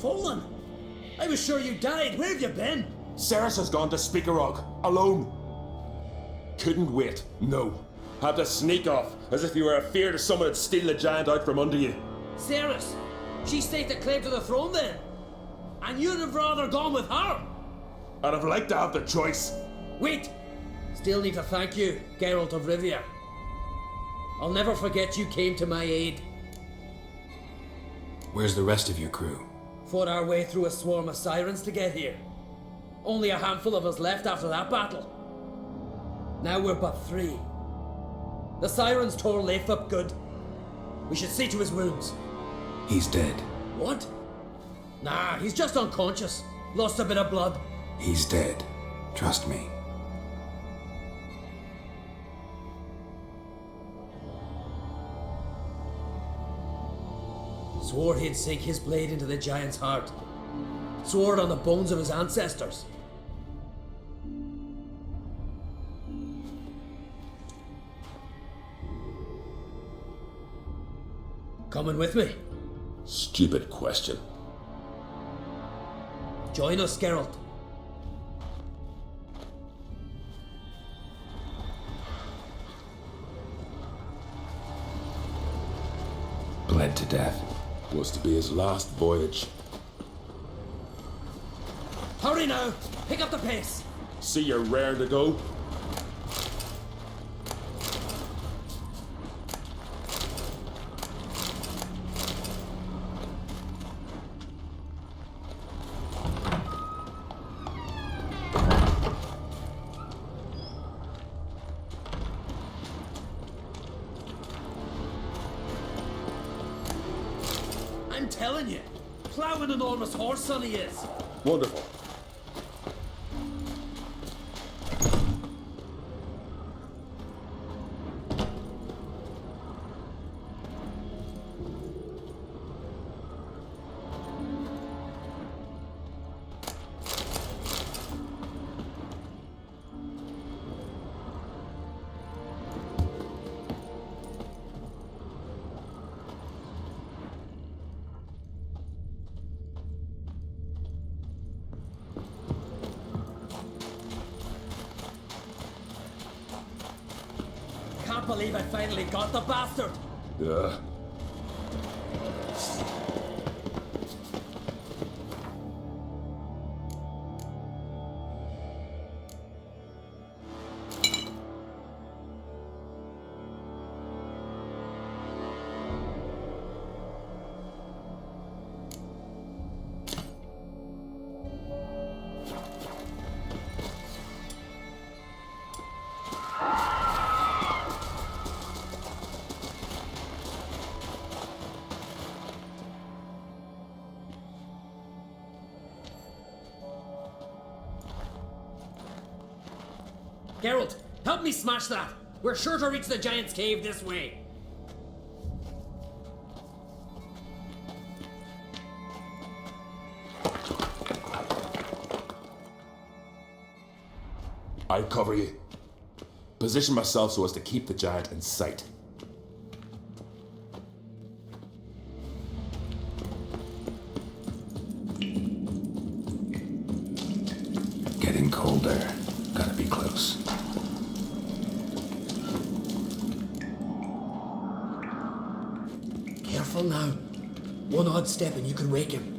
Fallen? I was sure you died. Where have you been? Ceres has gone to Speakerog, alone. Couldn't wait, no. Had to sneak off, as if you were afeard of someone would steal the giant out from under you. Ceres? She staked a claim to the throne then? And you'd have rather gone with her? I'd have liked to have the choice. Wait! Still need to thank you, Geralt of Rivia. I'll never forget you came to my aid. Where's the rest of your crew? Fought our way through a swarm of sirens to get here. Only a handful of us left after that battle. Now we're but 3. The sirens tore Leif up good. We should see to his wounds. He's dead. What? Nah, he's just unconscious. Lost a bit of blood. He's dead. Trust me. Swore he'd sink his blade into the giant's heart. Swore it on the bones of his ancestors. Coming with me? Stupid question. Join us, Geralt. Bled to death. Was to be his last voyage. Hurry now! Pick up the pace! See you're raring to go. I'm telling you, plough an enormous horse son he is. Wonderful. Can't believe I finally got the bastard. Yeah. Geralt, help me smash that. We're sure to reach the giant's cave this way. I'll cover you. Position myself so as to keep the giant in sight. Getting colder. Gotta be close. Careful now. One odd step and you can wake him.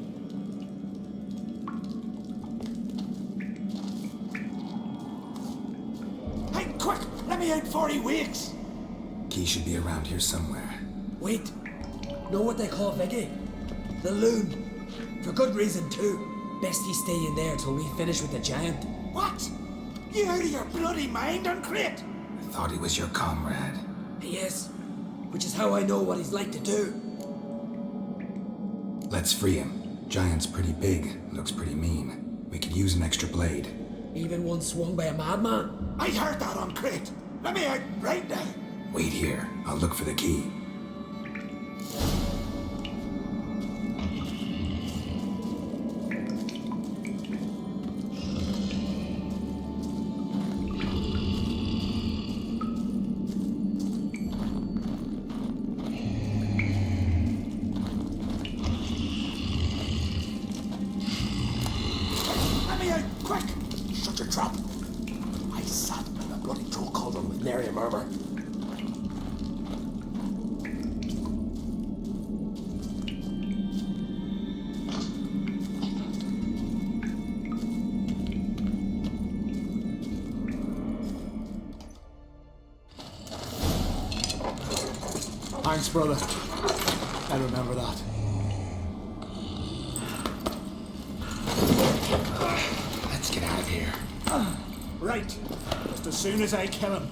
Hey, quick! Let me out before he wakes! Key should be around here somewhere. Wait. Know what they call Viggy? The loon. For good reason too. Best he stay in there till we finish with the giant. What? You out of your bloody mind, Uncrate? I thought he was your comrade. He is. Which is how I know what he's like to do. Let's free him. Giant's pretty big. Looks pretty mean. We could use an extra blade. Even one swung by a madman. I heard that, Uncrate. Let me out right now. Wait here. I'll look for the key. trap. I sat in a bloody troll cauldron with nary a murmur. Thanks, brother. I remember that. Let's get out of here. Right. Just as soon as I kill him.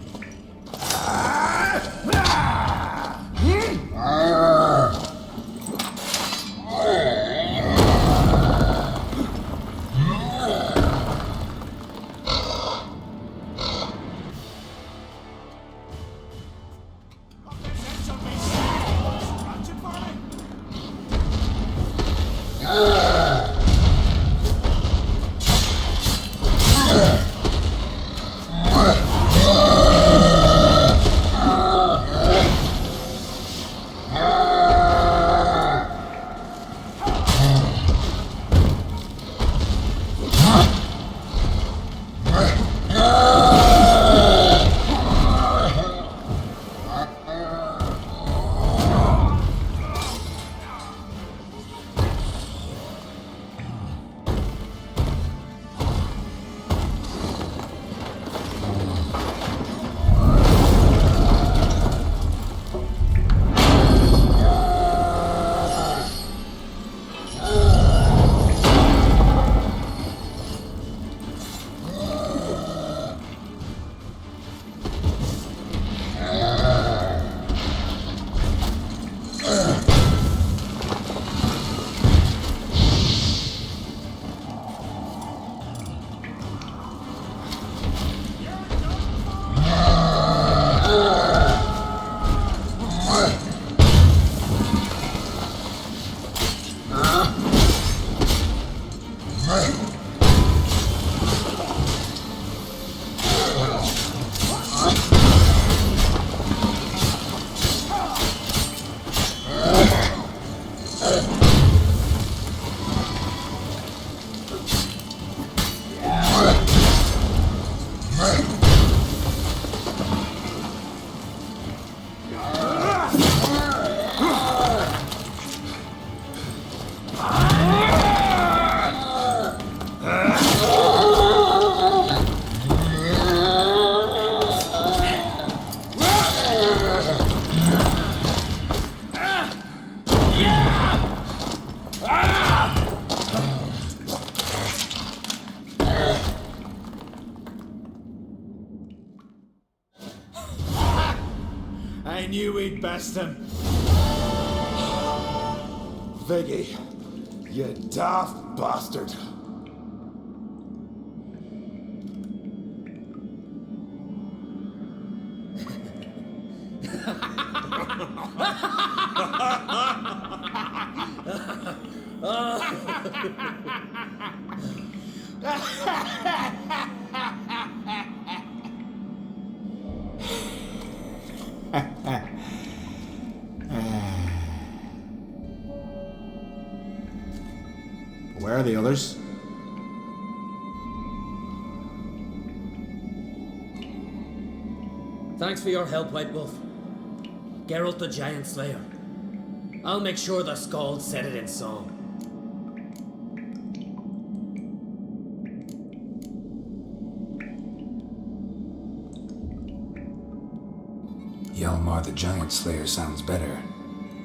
I knew we'd best him. Viggy, you daft bastard. Where are the others? Thanks for your help, White Wolf. Geralt the Giant Slayer. I'll make sure the Scald set it in song. Hjalmar the Giant Slayer sounds better.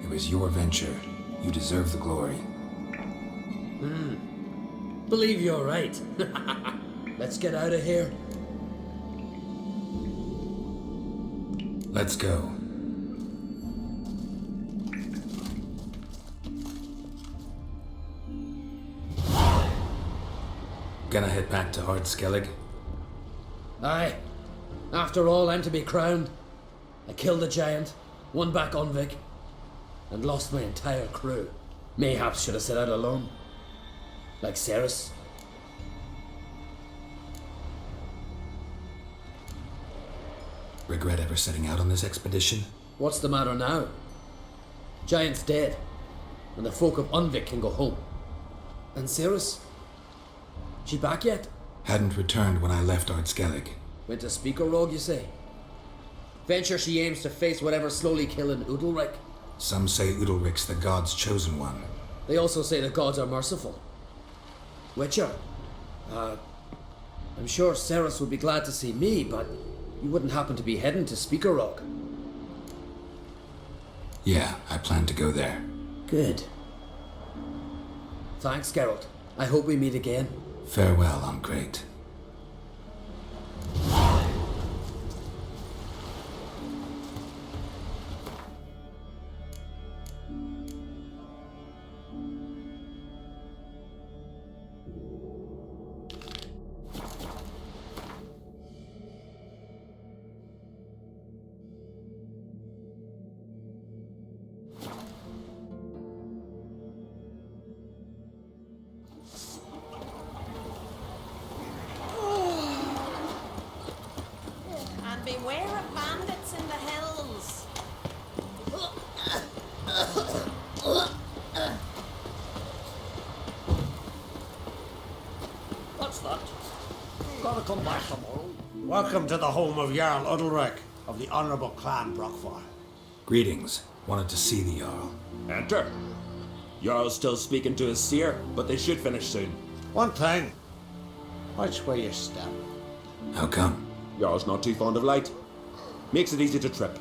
It was your venture. You deserve the glory. Believe you're right. Let's get out of here. Let's go. Gonna head back to Ard Skellig? Aye. After all, I'm to be crowned. I killed the giant, won back Unvik, and lost my entire crew. Mayhaps should have set out alone. Like Cerys. Regret ever setting out on this expedition? What's the matter now? Giant's dead, and the folk of Unvik can go home. And Cerys? She back yet? Hadn't returned when I left Ard Skellig. Went to Speaker Rogue, you say? Venture she aims to face whatever's slowly killing Udalric. Some say Udalric's the god's chosen one. They also say the gods are merciful. Witcher, I'm sure Ceres would be glad to see me, but you wouldn't happen to be heading to Speaker Rock. Yeah, I plan to go there. Good. Thanks, Geralt. I hope we meet again. Farewell, Uncrate. And beware of bandits in the hills. What's that? Gotta come back tomorrow. Welcome to the home of Jarl Udalric of the Honourable Clan Brockfire. Greetings. Wanted to see the Jarl. Enter. Jarl's still speaking to his seer, but they should finish soon. One thing. Watch where you step. How come? Jarl's not too fond of light. Makes it easy to trip.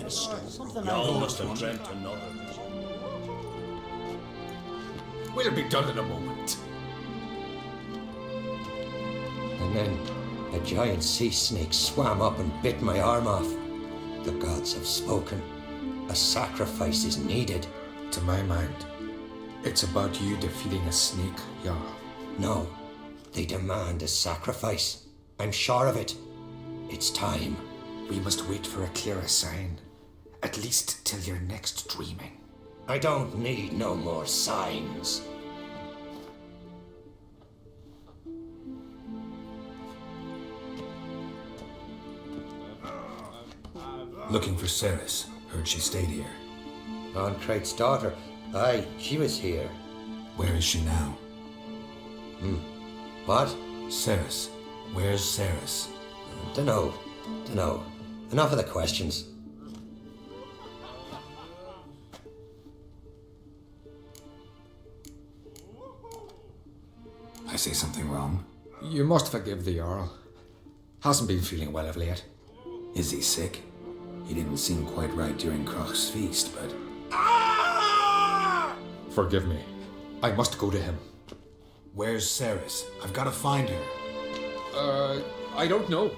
Something Y'all must have dreamt another. We'll be done in a moment. And then a giant sea snake swam up and bit my arm off. The gods have spoken. A sacrifice is needed. To my mind, it's about you defeating a snake, Jarl. No, they demand a sacrifice. I'm sure of it. It's time. We must wait for a clearer sign. At least till your next dreaming. I don't need no more signs. Looking for Ceres. Heard she stayed here. Uncrate's daughter. Aye, she was here. Where is she now? What? Ceres. Where's Ceres? Dunno. Enough of the questions. I say something wrong? You must forgive the Jarl. Hasn't been feeling well of late. Is he sick? He didn't seem quite right during Kroch's feast, but... Forgive me. I must go to him. Where's Ceres? I've got to find her. I don't know.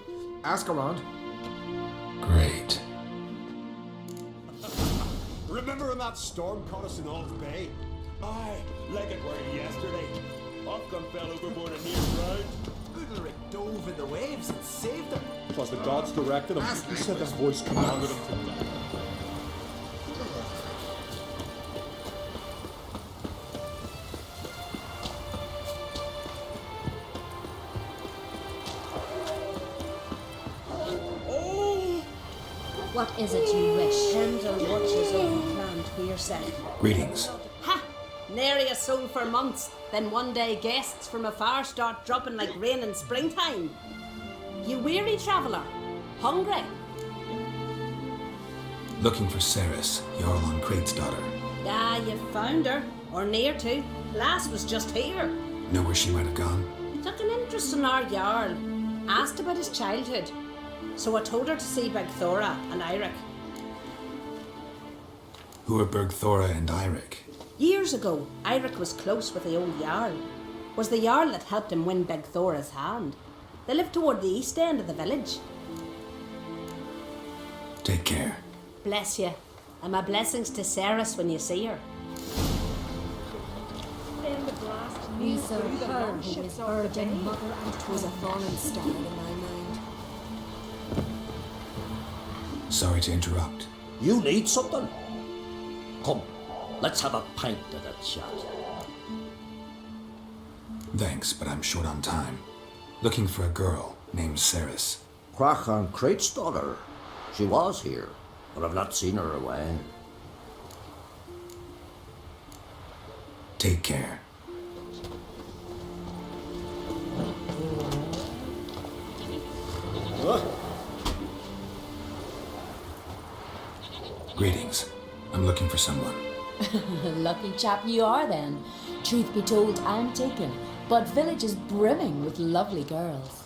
Ask around. Great. Remember when that storm caught us in Old Bay? Aye, like it were yesterday. Ofcom fell overboard and near drowned. Udalric dove in the waves and saved them. Twas the gods directed him. He said his voice commanded him to die. What is it you wish? Tender watches on planned queer set. Greetings. Ha! Nary a soul for months. Then one day guests from afar start dropping like rain in springtime. You weary traveller? Hungry? Looking for Ceres, Jarl Uncrate's daughter. Ah, you found her. Or near to. Lass was just here. Know where she might have gone? Took an interest in our Jarl. Asked about his childhood. So I told her to see Bergthora and Eirik. Who are Bergthora and Eirik? Years ago, Eirik was close with the old Jarl. Was the Jarl that helped him win Bergthora's hand. They lived toward the east end of the village. Take care. Bless you. And my blessings to Ceres when you see her. We saw her who was virgin mother, and 'twas a fallen star in my mind. Sorry to interrupt. You need something? Come, let's have a pint of that chat. Thanks, but I'm short on time. Looking for a girl named Ceres. Kroch Uncrate's daughter. She was here, but I've not seen her away. Take care. Greetings. I'm looking for someone. Lucky chap you are then. Truth be told, I'm taken, but village is brimming with lovely girls.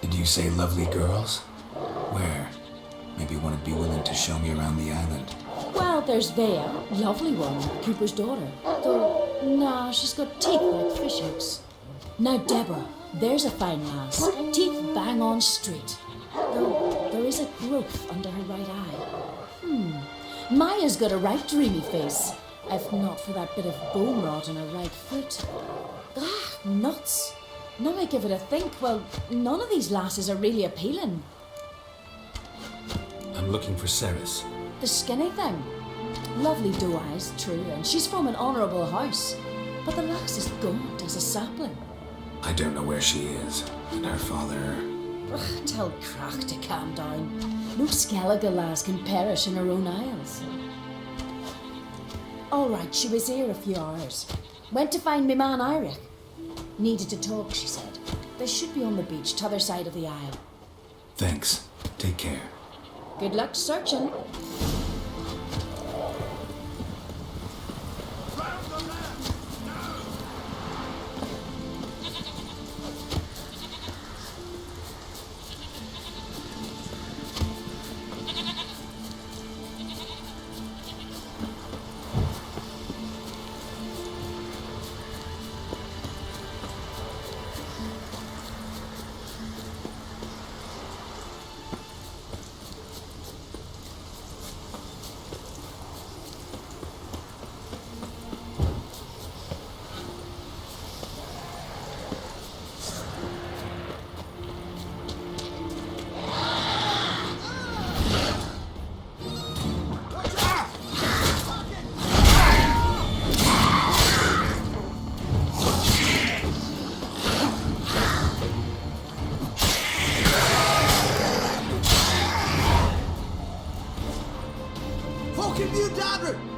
Did you say lovely girls? Where? Maybe one would be willing to show me around the island. Well, there's Vea, lovely one, Cooper's daughter. Though, nah, she's got teeth like fish hooks. Now Deborah, there's a fine lass, teeth bang on straight. Though there is a growth under her right eye. Maya's got a right dreamy face, if not for that bit of bone rot in her right foot. Ah, nuts. Now I give it a think, well, none of these lasses are really appealing. I'm looking for Ceres. The skinny thing. Lovely doe eyes, true, and she's from an honourable house. But the lass is gaunt as a sapling. I don't know where she is, and her father... Ugh, tell Crack to calm down. No Skellige lass can perish in her own isles. All right, she was here a few hours. Went to find me man Eirik. Needed to talk, she said. They should be on the beach, t'other side of the isle. Thanks. Take care. Good luck searching.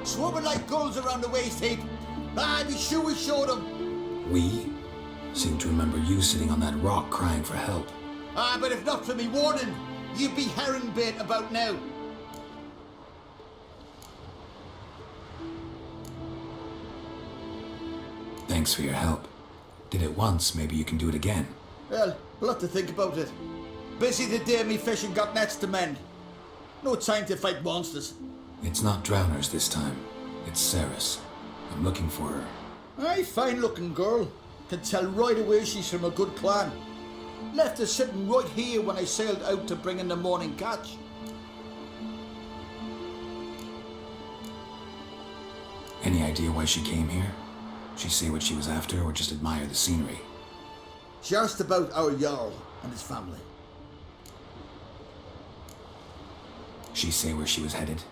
Swarming like gulls around the waist heap. Ah, be sure we showed them. We? Seem to remember you sitting on that rock crying for help. Ah, but if not for me warning, you'd be herring bait about now. Thanks for your help. Did it once, maybe you can do it again. Well, we'll have to think about it. Busy the day me fishing got nets to mend. No time to fight monsters. It's not drowners this time. It's Ceres. I'm looking for her. Aye, fine looking girl. Can tell right away she's from a good clan. Left her sitting right here when I sailed out to bring in the morning catch. Any idea why she came here? She say what she was after or just admire the scenery? She asked about our Jarl and his family. She say where she was headed?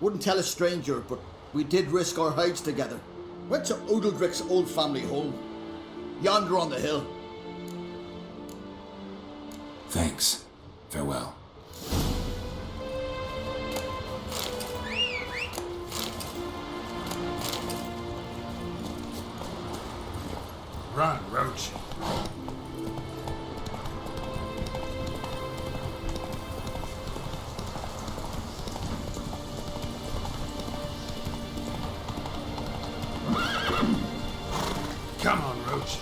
Wouldn't tell a stranger, but we did risk our hides together. Went to Odeldrick's old family home. Yonder on the hill. Thanks. Farewell. Run, Roach. Come on, Roach.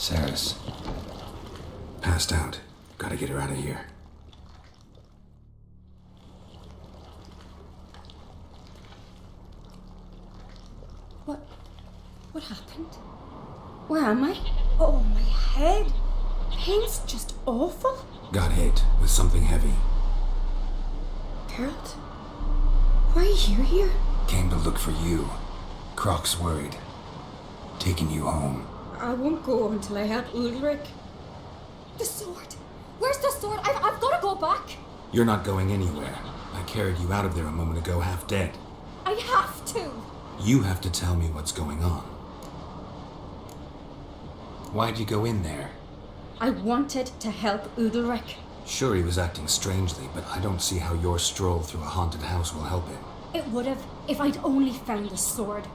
Saris. Passed out. Gotta get her out of here. What happened? Where am I? Oh, my head. Pain's just awful. Got hit with something heavy. Geralt? Why are you here? Came to look for you. Croc's worried. Taking you home. I won't go until I help Ulrich. The sword! Where's the sword? I've got to go back! You're not going anywhere. I carried you out of there a moment ago, half dead. I have to! You have to tell me what's going on. Why'd you go in there? I wanted to help Ulrich. Sure, he was acting strangely, but I don't see how your stroll through a haunted house will help him. It would have if I'd only found the sword.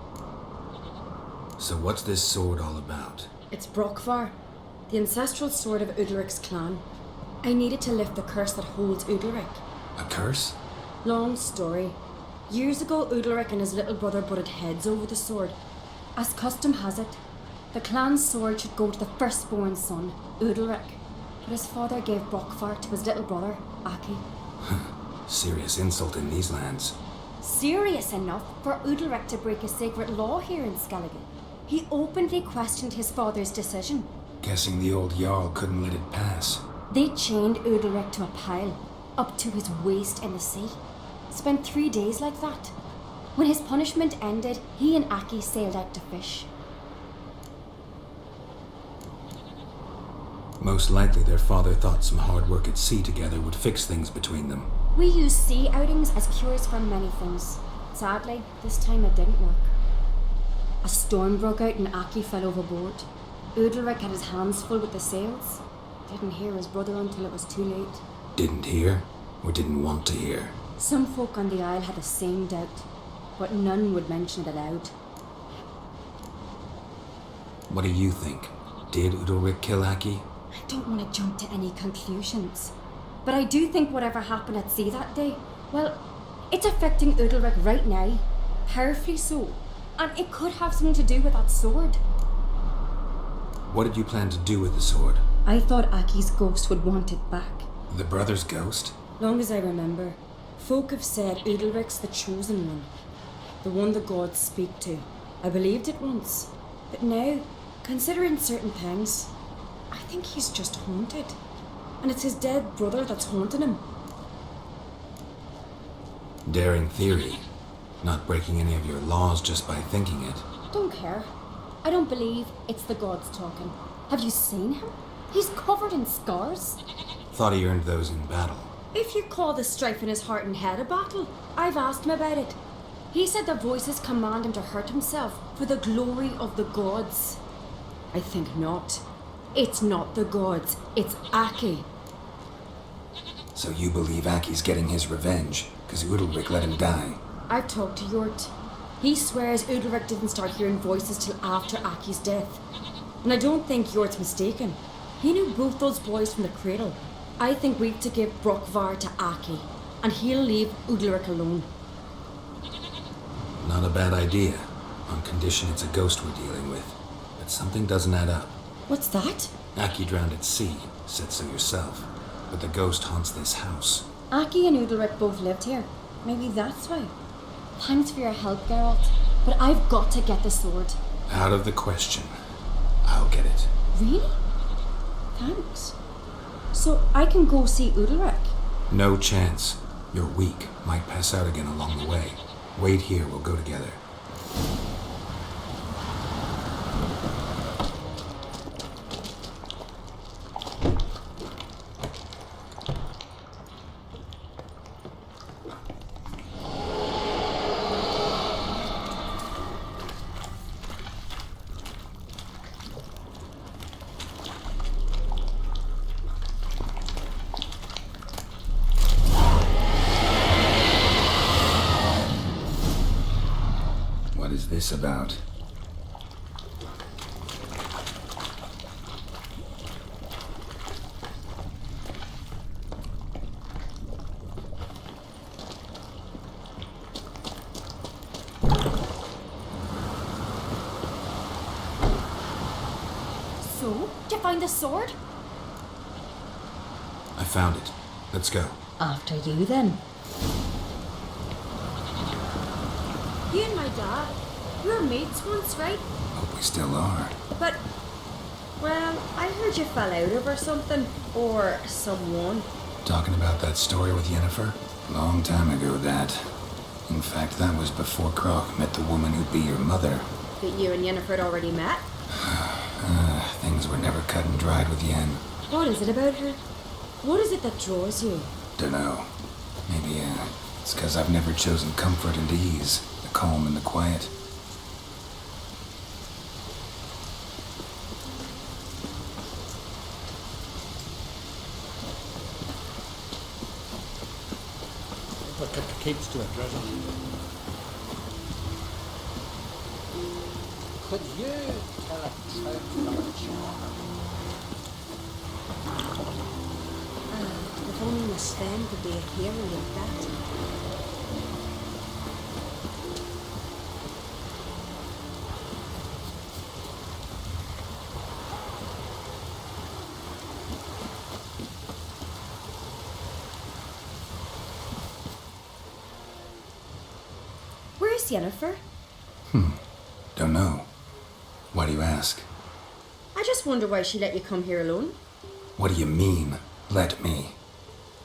So what's this sword all about? It's Brokvar, the ancestral sword of Udalric's clan. I needed to lift the curse that holds Udalric. A curse? Long story. Years ago, Udalric and his little brother butted heads over the sword. As custom has it, the clan's sword should go to the firstborn son, Udalric. But his father gave Brokvar to his little brother, Aki. Serious insult in these lands. Serious enough for Udalric to break a sacred law here in Skellige. He openly questioned his father's decision. Guessing the old Jarl couldn't let it pass. They chained Udalric to a pile, up to his waist in the sea. Spent 3 days like that. When his punishment ended, he and Aki sailed out to fish. Most likely their father thought some hard work at sea together would fix things between them. We use sea outings as cures for many things. Sadly, this time it didn't work. A storm broke out and Aki fell overboard. Udalric had his hands full with the sails. Didn't hear his brother until it was too late. Didn't hear, or didn't want to hear? Some folk on the Isle had the same doubt, but none would mention it aloud. What do you think? Did Udalric kill Aki? I don't want to jump to any conclusions. But I do think whatever happened at sea that day, well, it's affecting Udalric right now. Powerfully so. And it could have something to do with that sword. What did you plan to do with the sword? I thought Aki's ghost would want it back. The brother's ghost? Long as I remember, folk have said Udalric's the chosen one. The one the gods speak to. I believed it once. But now, considering certain things, I think he's just haunted. And it's his dead brother that's haunting him. Daring theory. Not breaking any of your laws just by thinking it. Don't care. I don't believe it's the gods talking. Have you seen him? He's covered in scars. Thought he earned those in battle. If you call the strife in his heart and head a battle, I've asked him about it. He said the voices command him to hurt himself for the glory of the gods. I think not. It's not the gods, it's Aki. So you believe Aki's getting his revenge, because Udalric let him die? I've talked to Yort. He swears Udalric didn't start hearing voices till after Aki's death. And I don't think Yort's mistaken. He knew both those boys from the cradle. I think we've to give Brokvar to Aki, and he'll leave Udalric alone. Not a bad idea, on condition it's a ghost we're dealing with. But something doesn't add up. What's that? Aki drowned at sea, said so yourself. But the ghost haunts this house. Aki and Udalric both lived here. Maybe that's why. Thanks for your help, Geralt. But I've got to get the sword. Out of the question. I'll get it. Really? Thanks. So I can go see Udalric? No chance. You're weak. Might pass out again along the way. Wait here, we'll go together. What is this about? So, did you find the sword? I found it. Let's go. After you, then. You and my dad, we were mates once, right? Hope we still are. But, well, I heard you fell out of or something. Or someone. Talking about that story with Yennefer? Long time ago, that. In fact, that was before Croc met the woman who'd be your mother. That you and Yennefer had already met? Things were never cut and dried with Yen. What is it about her? What is it that draws you? Dunno. Maybe, it's because I've never chosen comfort and ease, the calm and the quiet. Keeps to a drizzle. Could you tell a trout from a jar? If only Miss Sven could be a hero like that. Where's Yennefer? Don't know. Why do you ask? I just wonder why she let you come here alone. What do you mean, let me?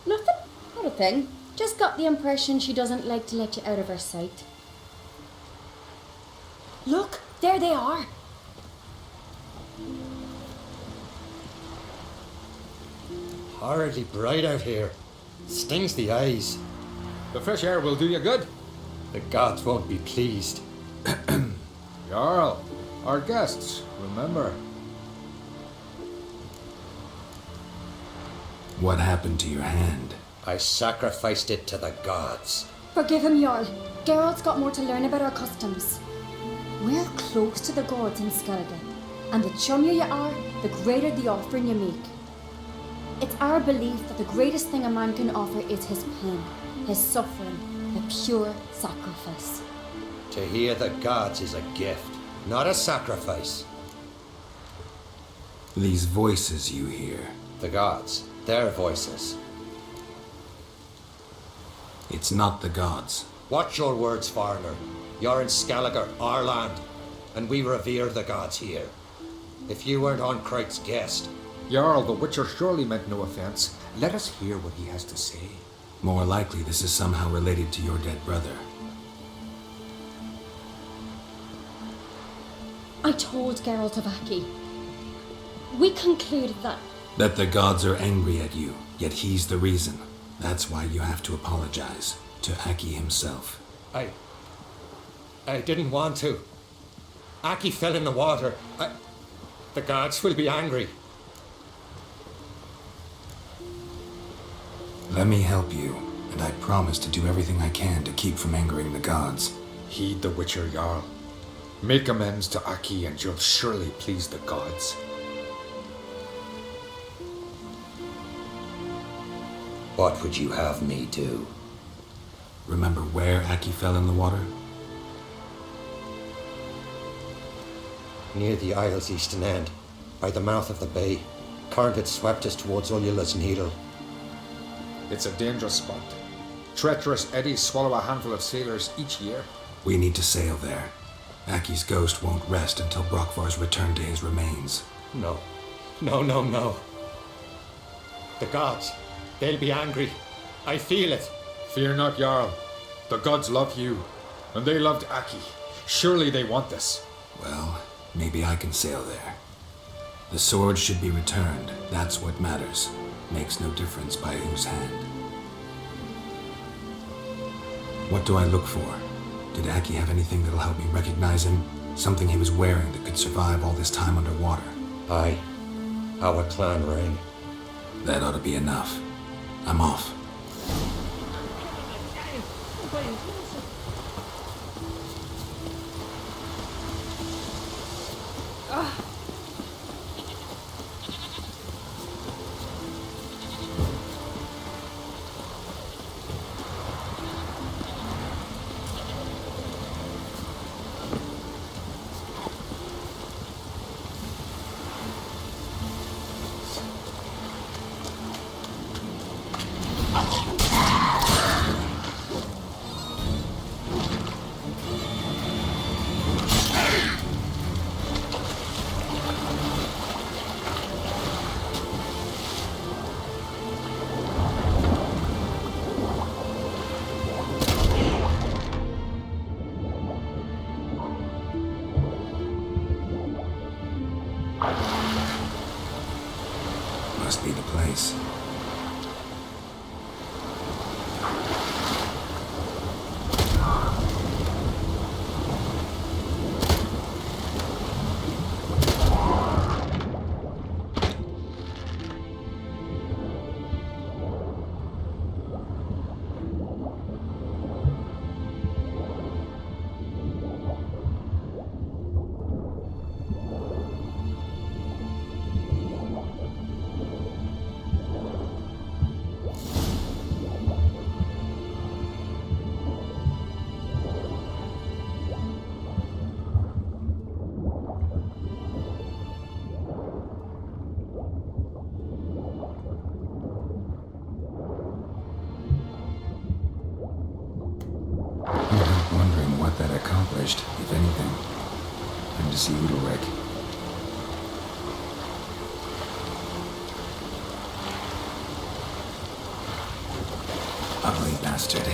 Nothing. Not a thing. Just got the impression she doesn't like to let you out of her sight. Look, there they are. Horridly bright out here. Stings the eyes. The fresh air will do you good. The gods won't be pleased. Jarl, our guests, remember. What happened to your hand? I sacrificed it to the gods. Forgive him, Jarl. Geralt's got more to learn about our customs. We're close to the gods in Skellige, and the chummier you are, the greater the offering you make. It's our belief that the greatest thing a man can offer is his pain, his suffering, a pure sacrifice. To hear the gods is a gift, not a sacrifice. These voices you hear. The gods, their voices. It's not the gods. Watch your words, foreigner. You're in Skellige, our land, and we revere the gods here. If you weren't on Cright's guest... Jarl, the Witcher surely meant no offense. Let us hear what he has to say. More likely this is somehow related to your dead brother. I told Geralt of Aki. We concluded that... That the gods are angry at you, yet he's the reason. That's why you have to apologize to Aki himself. I didn't want to. Aki fell in the water. The gods will be angry. Let me help you, and I promise to do everything I can to keep from angering the gods. Heed the Witcher, Jarl. Make amends to Aki and you'll surely please the gods. What would you have me do? Remember where Aki fell in the water? Near the Isle's eastern end, by the mouth of the bay. Current had swept us towards Ullula's Needle. It's a dangerous spot. Treacherous eddies swallow a handful of sailors each year. We need to sail there. Aki's ghost won't rest until Brokvar's return to his remains. No. The gods, they'll be angry. I feel it. Fear not, Jarl. The gods love you, and they loved Aki. Surely they want this. Well, maybe I can sail there. The sword should be returned. That's what matters. Makes no difference by whose hand. What do I look for? Did Aki have anything that'll help me recognize him? Something he was wearing that could survive all this time underwater? Aye. Our clan ring. That ought to be enough. I'm off. Must be the place. Wondering what that accomplished, if anything. Time to see Udalric. Ugly bastard.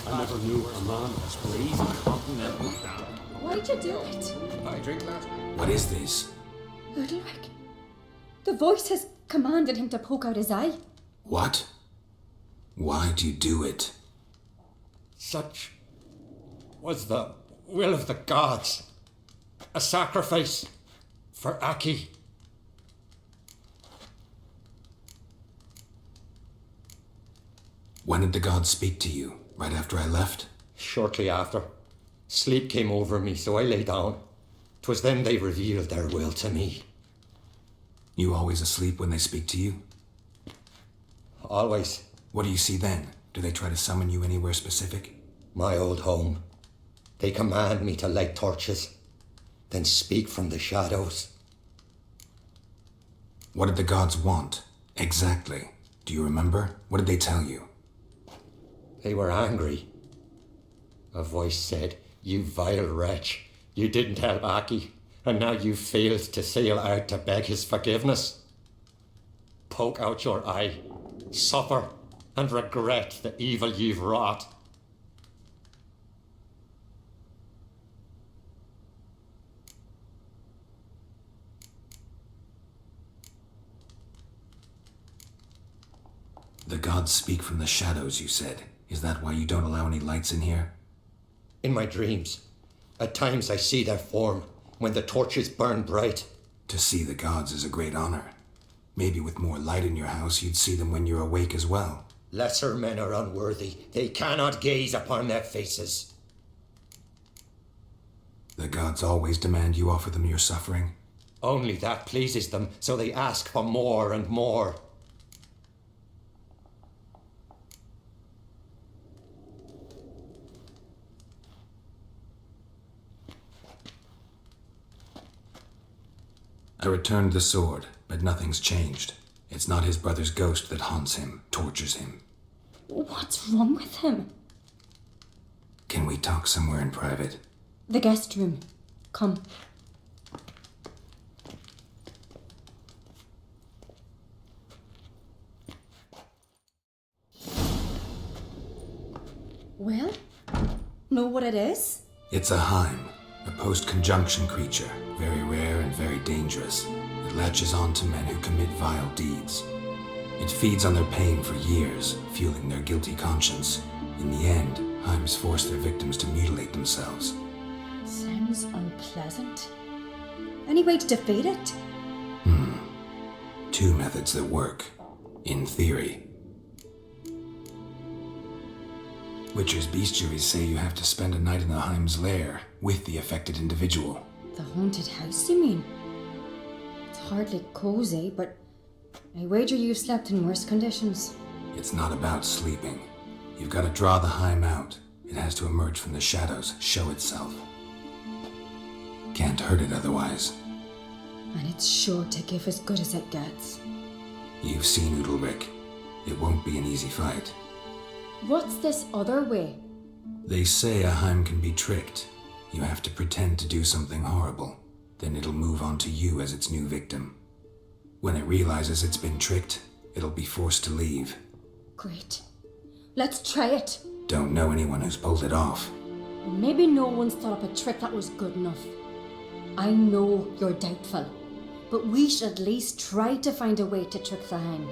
I never knew a man as brave and continental. Why'd you do it? I drink that. What is this? Udalric. The voice has commanded him to poke out his eye. What? Why'd you do it? Such was the will of the gods. A sacrifice for Aki. When did the gods speak to you? Right after I left? Shortly after. Sleep came over me, so I lay down. 'Twas then they revealed their will to me. You always asleep when they speak to you? Always. What do you see then? Do they try to summon you anywhere specific? My old home. They command me to light torches, then speak from the shadows. What did the gods want? Exactly. Do you remember? What did they tell you? They were angry. A voice said, "You vile wretch, you didn't help Aki, and now you've failed to sail out to beg his forgiveness. Poke out your eye, suffer, and regret the evil you've wrought." The gods speak from the shadows, you said. Is that why you don't allow any lights in here? In my dreams, at times I see their form when the torches burn bright. To see the gods is a great honor. Maybe with more light in your house, you'd see them when you're awake as well. Lesser men are unworthy. They cannot gaze upon their faces. The gods always demand you offer them your suffering? Only that pleases them, so they ask for more and more. I returned the sword, but nothing's changed. It's not his brother's ghost that haunts him, tortures him. What's wrong with him? Can we talk somewhere in private? The guest room. Come. Well, know what it is? It's a Heim, a post-conjunction creature, very rare and very dangerous. It latches on to men who commit vile deeds. It feeds on their pain for years, fueling their guilty conscience. In the end, Heims force their victims to mutilate themselves. Sounds unpleasant. Any way to defeat it? 2 methods that work, in theory. Witcher's bestiaries say you have to spend a night in the Heim's lair with the affected individual. The haunted house, you mean? It's hardly cozy, but I wager you've slept in worse conditions. It's not about sleeping. You've got to draw the Heim out. It has to emerge from the shadows, show itself. Can't hurt it otherwise. And it's sure to give as good as it gets. You've seen Udalric. It won't be an easy fight. What's this other way? They say a Heim can be tricked. You have to pretend to do something horrible. Then it'll move on to you as its new victim. When it realizes it's been tricked, it'll be forced to leave. Great. Let's try it. Don't know anyone who's pulled it off. Maybe no one's thought up a trick that was good enough. I know you're doubtful, but we should at least try to find a way to trick the Heim.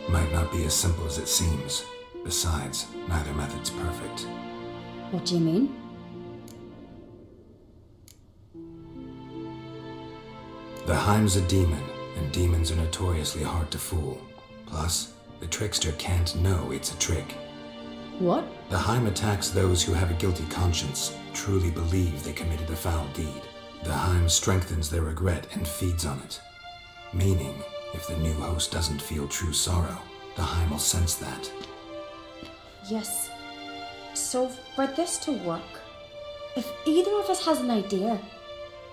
Might not be as simple as it seems. Besides, neither method's perfect. What do you mean? The Heim's a demon, and demons are notoriously hard to fool. Plus, the trickster can't know it's a trick. What? The Heim attacks those who have a guilty conscience, truly believe they committed a foul deed. The Heim strengthens their regret and feeds on it. Meaning, if the new host doesn't feel true sorrow, the Heim will sense that. Yes. So, for this to work, if either of us has an idea,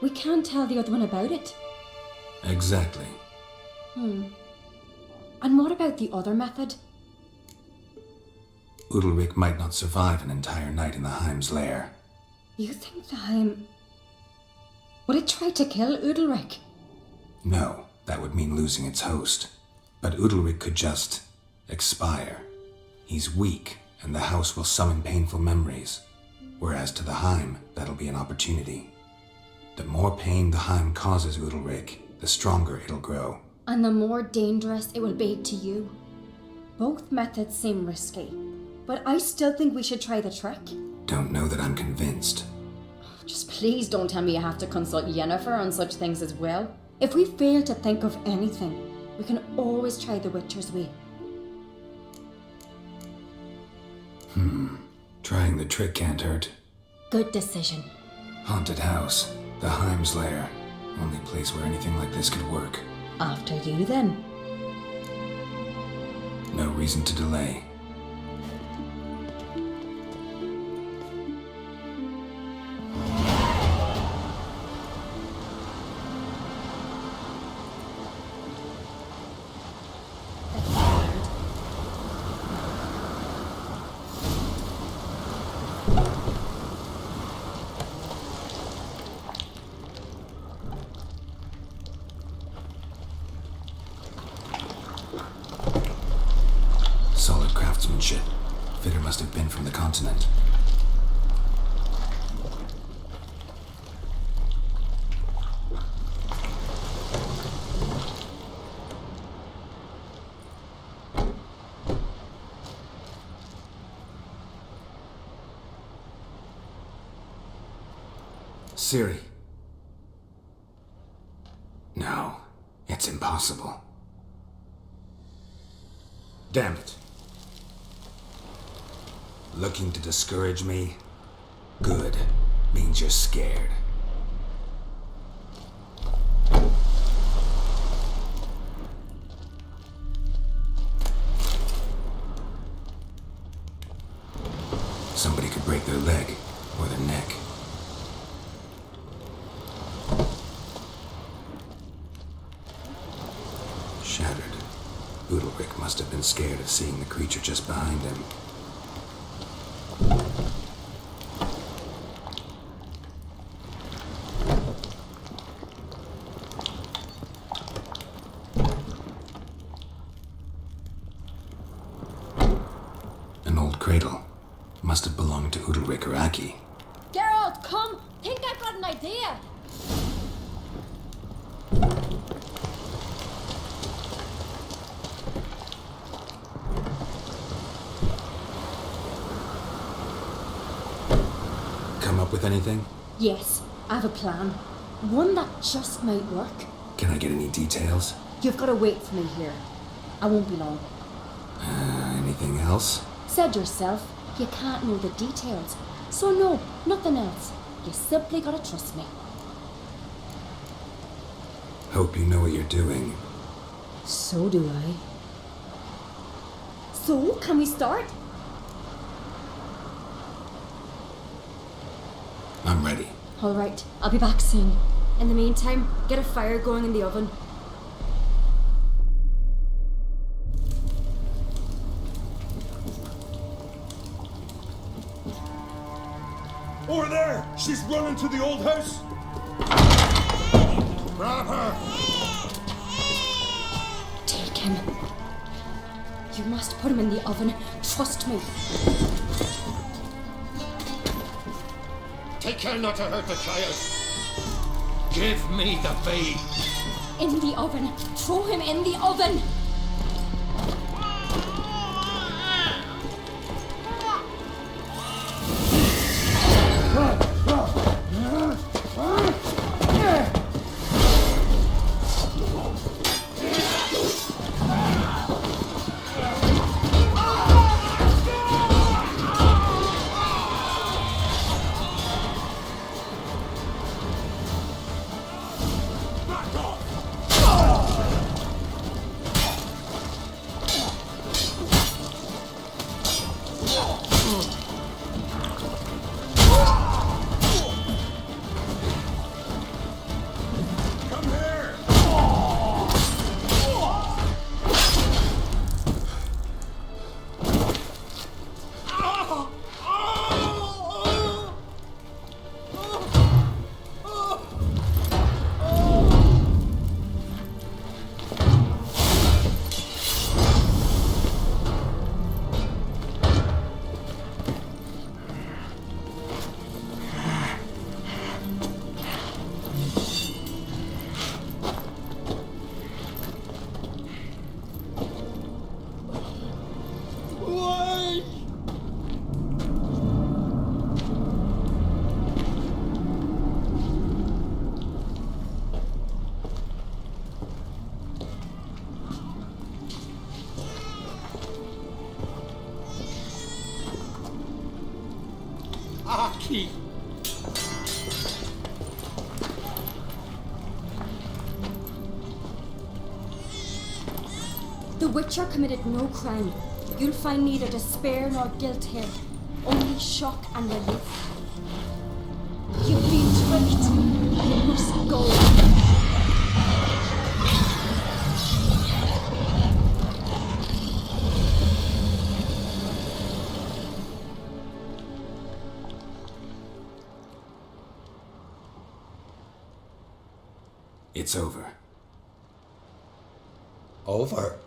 we can't tell the other one about it. Exactly. And what about the other method? Udalric might not survive an entire night in the Heim's lair. You think the Heim... Would it try to kill Udalric? No, that would mean losing its host. But Udalric could just expire. He's weak, and the house will summon painful memories. Whereas to the Heim, that'll be an opportunity. The more pain the Heim causes Udalric, the stronger it'll grow. And the more dangerous it will be to you. Both methods seem risky, but I still think we should try the trick. Don't know that I'm convinced. Just please don't tell me you have to consult Yennefer on such things as well. If we fail to think of anything, we can always try the Witcher's way. Trying the trick can't hurt. Good decision. Haunted house, the Heim's lair. Only place where anything like this could work. After you, then. No reason to delay. Solid craftsmanship. Fitter must have been from the continent. Ciri. No, it's impossible. Damn it. Looking to discourage me? Good. Means you're scared. Somebody could break their leg or their neck. Shattered. Udalric must have been scared of seeing the creature just behind him. An old cradle. Must have belonged to Udalric or Aki. Geralt, come! Think I've got an idea! Come up with anything? Yes, I have a plan. One that just might work. Can I get any details? You've got to wait for me here. I won't be long. Anything else? Said yourself, you can't know the details. So no, nothing else. You simply gotta trust me. Hope you know what you're doing. So do I. So, can we start? I'm ready. All right, I'll be back soon. In the meantime, get a fire going in the oven. Over there! She's running to the old house! Grab her! Take him. You must put him in the oven. Trust me. Take care not to hurt the child. Give me the babe. In the oven. Throw him in the oven. Aki! The Witcher committed no crime. You'll find neither despair nor guilt here. Only shock and relief. You've been tricked. You must go. It's over. Over?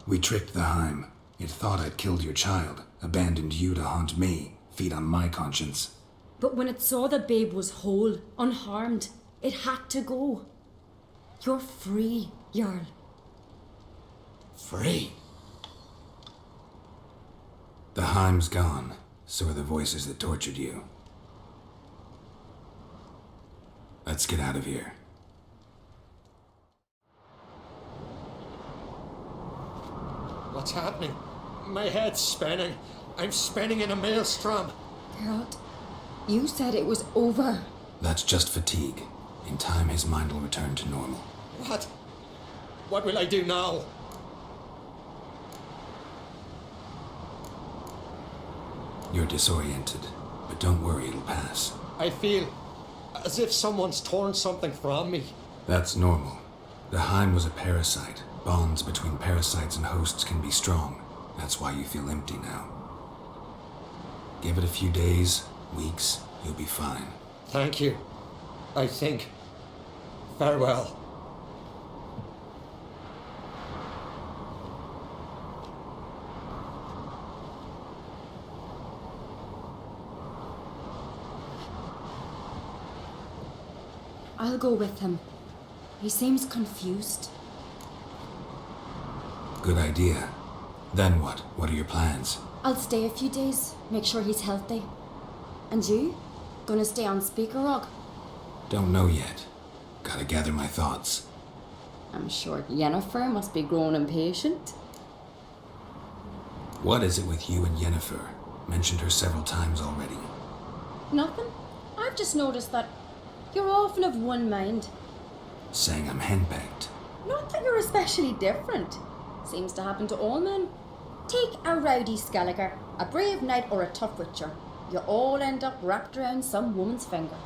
We tricked the Heim. It thought I'd killed your child, abandoned you to haunt me, feed on my conscience. But when it saw the babe was whole, unharmed, it had to go. You're free, Jarl. Free? The Heim's gone, so are the voices that tortured you. Let's get out of here. What's happening? My head's spinning. I'm spinning in a maelstrom. Geralt, you said it was over. That's just fatigue. In time, his mind will return to normal. What? What will I do now? You're disoriented, but don't worry, it'll pass. I feel as if someone's torn something from me. That's normal. The Heim was a parasite. Bonds between parasites and hosts can be strong. That's why you feel empty now. Give it a few days, weeks, you'll be fine. Thank you. I think. Farewell. I'll go with him. He seems confused. Good idea. Then what? What are your plans? I'll stay a few days, make sure he's healthy. And you? Gonna stay on Speaker Rock? Don't know yet. Gotta gather my thoughts. I'm sure Yennefer must be growing impatient. What is it with you and Yennefer? Mentioned her several times already. Nothing. I've just noticed that you're often of one mind. Saying I'm henpecked. Not that you're especially different. Seems to happen to all men. Take a rowdy Skelliger, a brave knight or a tough witcher. You all end up wrapped around some woman's finger.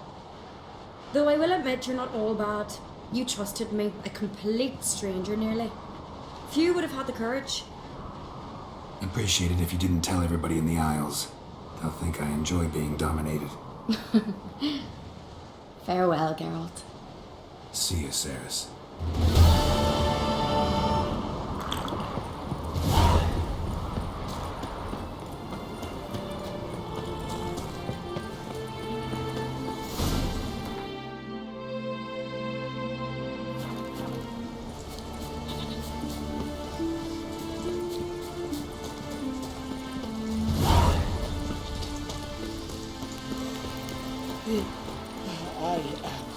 Though I will admit you're not all bad. You trusted me, a complete stranger nearly. Few would have had the courage. Appreciate it if you didn't tell everybody in the Isles. They'll think I enjoy being dominated. Farewell, Geralt. See you, Cerys.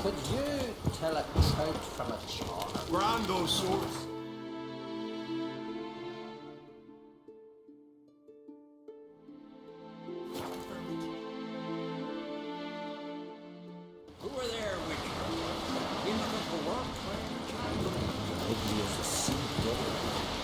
Could you tell a trout from a char? Brando swords. Who are there, Witcher? You looking for work? Ugly as a sea devil.